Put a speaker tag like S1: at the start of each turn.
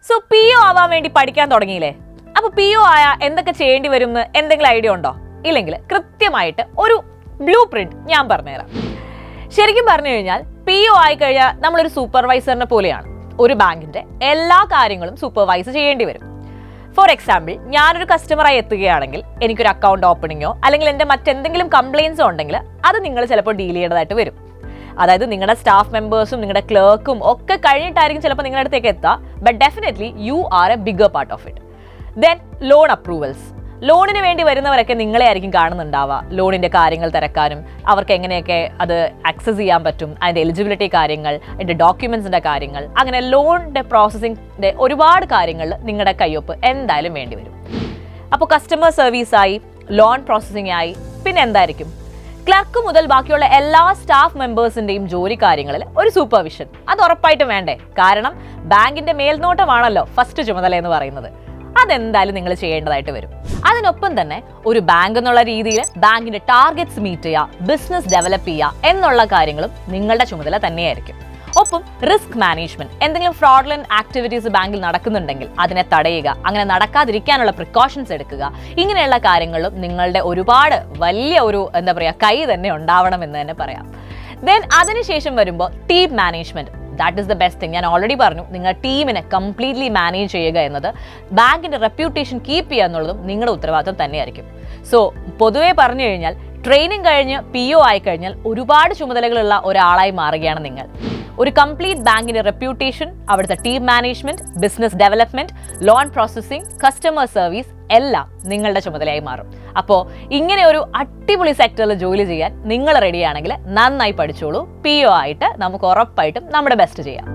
S1: So PO ആവാൻ വേണ്ടി പഠിക്കാൻ തുടങ്ങിയില്ലേ? അപ്പോൾ PO ആയ എന്തൊക്കെ ചെയ്യേണ്ടി വരും എന്ന് എന്തെങ്കിലും ഐഡിയ ഉണ്ടോ? ഇല്ലെങ്കിൽ കൃത്യമായിട്ട് ഒരു ബ്ലൂ പ്രിന്റ് ഞാൻ പറഞ്ഞുതരാം. ശരിക്കും പറഞ്ഞു കഴിഞ്ഞാൽ PO ആയി കഴിഞ്ഞാൽ നമ്മളൊരു സൂപ്പർവൈസറിനെ പോലെയാണ്. ഒരു ബാങ്കിന്റെ എല്ലാ കാര്യങ്ങളും സൂപ്പർവൈസ് ചെയ്യേണ്ടി വരും. ഫോർ എക്സാമ്പിൾ, ഞാനൊരു കസ്റ്റമറായി എത്തുകയാണെങ്കിൽ എനിക്കൊരു അക്കൗണ്ട് ഓപ്പണിങ്ങോ അല്ലെങ്കിൽ എൻ്റെ മറ്റെന്തെങ്കിലും കംപ്ലയിൻസോ ഉണ്ടെങ്കിൽ അത് നിങ്ങൾ ചിലപ്പോൾ ഡീൽ ചെയ്യേണ്ടതായിട്ട് വരും. അതായത് നിങ്ങളുടെ സ്റ്റാഫ് മെമ്പേഴ്സും നിങ്ങളുടെ ക്ലർക്കും ഒക്കെ കഴിഞ്ഞിട്ടായിരിക്കും ചിലപ്പോൾ നിങ്ങളുടെ അടുത്തേക്ക് എത്തുക. But definitely you are A bigger part of it. Then loan approvals. ലോണിന് വേണ്ടി വരുന്നവരൊക്കെ നിങ്ങളെ ആയിരിക്കും കാണുന്നുണ്ടാവുക. ലോണിൻ്റെ കാര്യങ്ങൾ തിരക്കാനും അവർക്ക് എങ്ങനെയൊക്കെ അത് ആക്സസ് ചെയ്യാൻ പറ്റും, അതിൻ്റെ എലിജിബിലിറ്റി കാര്യങ്ങൾ, അതിൻ്റെ ഡോക്യുമെൻസിൻ്റെ കാര്യങ്ങൾ, അങ്ങനെ ലോണിൻ്റെ പ്രോസസ്സിങ്ങിൻ്റെ ഒരുപാട് കാര്യങ്ങളിൽ നിങ്ങളുടെ കയ്യൊപ്പ് എന്തായാലും വേണ്ടി വരും. അപ്പോൾ കസ്റ്റമർ സർവീസായി, ലോൺ പ്രോസസ്സിംഗ് ആയി, പിന്നെ എന്തായിരിക്കും ക്ലർക്ക് മുതൽ ബാക്കിയുള്ള എല്ലാ സ്റ്റാഫ് മെമ്പേഴ്സിൻ്റെയും ജോലി കാര്യങ്ങളിൽ ഒരു സൂപ്പർവിഷൻ അത് ഉറപ്പായിട്ടും വേണ്ടേ? കാരണം ബാങ്കിൻ്റെ മേൽനോട്ടമാണല്ലോ ഫസ്റ്റ് ചുമതല എന്ന് പറയുന്നത്. അതെന്തായാലും നിങ്ങൾ ചെയ്യേണ്ടതായിട്ട് വരും. അതിനൊപ്പം തന്നെ ഒരു ബാങ്ക് എന്നുള്ള രീതിയിൽ ബാങ്കിന്റെ ടാർഗറ്റ്സ് മീറ്റ് ചെയ്യുക, ബിസിനസ് ഡെവലപ്പ് ചെയ്യുക എന്നുള്ള കാര്യങ്ങളും നിങ്ങളുടെ ചുമതല തന്നെയായിരിക്കും. ഒപ്പം റിസ്ക് മാനേജ്മെന്റ്, എന്തെങ്കിലും ഫ്രോഡ്ലന്റ് ആക്ടിവിറ്റീസ് ബാങ്കിൽ നടക്കുന്നുണ്ടെങ്കിൽ അതിനെ തടയുക, അങ്ങനെ നടക്കാതിരിക്കാനുള്ള പ്രിക്കോഷൻസ് എടുക്കുക. ഇങ്ങനെയുള്ള കാര്യങ്ങളിലും നിങ്ങളുടെ ഒരുപാട് വലിയ ഒരു കൈ തന്നെ ഉണ്ടാവണമെന്ന് തന്നെ പറയാം. ദെൻ അതിനുശേഷം വരുമ്പോൾ team management. That is the best thing. ഞാൻ ഓൾറെഡി പറഞ്ഞു, നിങ്ങൾ ടീമിനെ കംപ്ലീറ്റ്ലി മാനേജ് ചെയ്യുക എന്നത്, ബാങ്കിന്റെ റെപ്യൂട്ടേഷൻ കീപ്പ് ചെയ്യുക എന്നുള്ളതും നിങ്ങളുടെ ഉത്തരവാദിത്വം തന്നെയായിരിക്കും. സോ പൊതുവെ പറഞ്ഞു കഴിഞ്ഞാൽ ട്രെയിനിങ് കഴിഞ്ഞ് PO ആയി കഴിഞ്ഞാൽ ഒരുപാട് ചുമതലകളുള്ള ഒരാളായി മാറുകയാണ് നിങ്ങൾ. ഒരു കംപ്ലീറ്റ് ബാങ്കിന്റെ റെപ്യൂട്ടേഷൻ, അവിടുത്തെ team management, business development, loan processing, customer service എല്ലാം നിങ്ങളുടെ ചുമതലയായി മാറും. അപ്പോൾ ഇങ്ങനെ ഒരു അടിപൊളി സെക്ടറിൽ ജോലി ചെയ്യാൻ നിങ്ങൾ റെഡിയാണെങ്കിൽ നന്നായി പഠിച്ചോളൂ. PO ആയിട്ട് നമുക്ക് ഉറപ്പായിട്ടും നമ്മുടെ ബെസ്റ്റ് ചെയ്യാം.